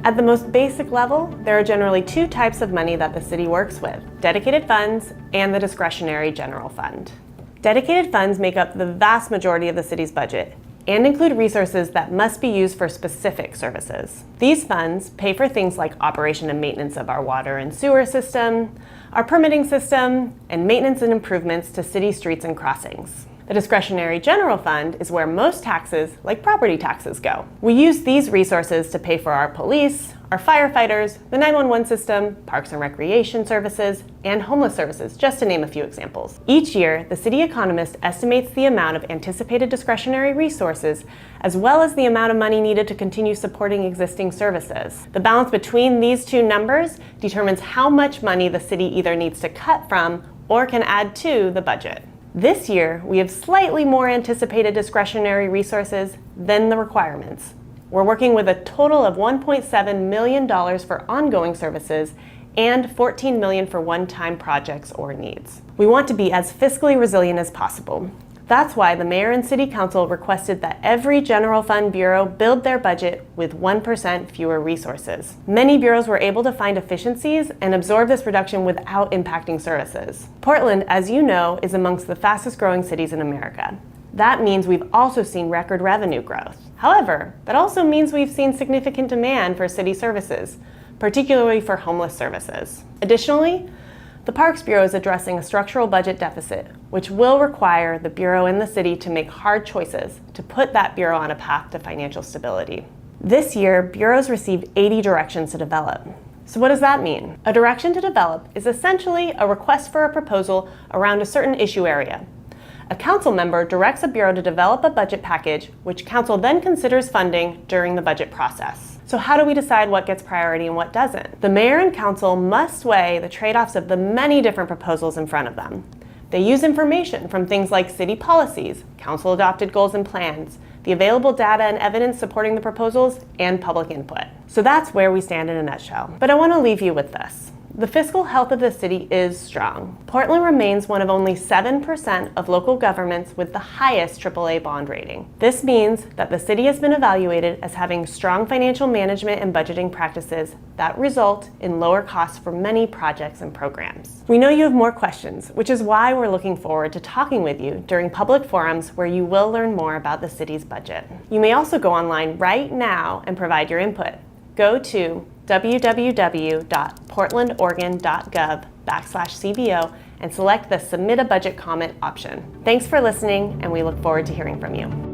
At the most basic level, there are generally two types of money that the city works with: dedicated funds and the discretionary general fund. Dedicated funds make up the vast majority of the city's budget and include resources that must be used for specific services. These funds pay for things like operation and maintenance of our water and sewer system, our permitting system, and maintenance and improvements to city streets and crossings. The discretionary general fund is where most taxes, like property taxes, go. We use these resources to pay for our police, our firefighters, the 911 system, parks and recreation services, and homeless services, just to name a few examples. Each year, the city economist estimates the amount of anticipated discretionary resources, as well as the amount of money needed to continue supporting existing services. The balance between these two numbers determines how much money the city either needs to cut from or can add to the budget. This year, we have slightly more anticipated discretionary resources than the requirements. We're working with a total of $1.7 million for ongoing services and $14 million for one-time projects or needs. We want to be as fiscally resilient as possible. That's why the mayor and city council requested that every general fund bureau build their budget with 1% fewer resources. Many bureaus were able to find efficiencies and absorb this reduction without impacting services. Portland, as you know, is amongst the fastest growing cities in America. That means we've also seen record revenue growth. However, that also means we've seen significant demand for city services, particularly for homeless services. Additionally, the Parks Bureau is addressing a structural budget deficit, which will require the Bureau and the city to make hard choices to put that Bureau on a path to financial stability. This year, bureaus received 80 directions to develop. So what does that mean? A direction to develop is essentially a request for a proposal around a certain issue area. A council member directs a bureau to develop a budget package, which council then considers funding during the budget process. So how do we decide what gets priority and what doesn't? The mayor and council must weigh the trade-offs of the many different proposals in front of them. They use information from things like city policies, council-adopted goals and plans, the available data and evidence supporting the proposals, and public input. So that's where we stand in a nutshell. But I want to leave you with this. The fiscal health of the city is strong. Portland remains one of only 7% of local governments with the highest AAA bond rating. This means that the city has been evaluated as having strong financial management and budgeting practices that result in lower costs for many projects and programs. We know you have more questions, which is why we're looking forward to talking with you during public forums where you will learn more about the city's budget. You may also go online right now and provide your input. Go to www.portlandoregon.gov/CBO and select the Submit a Budget Comment option. Thanks for listening, and we look forward to hearing from you.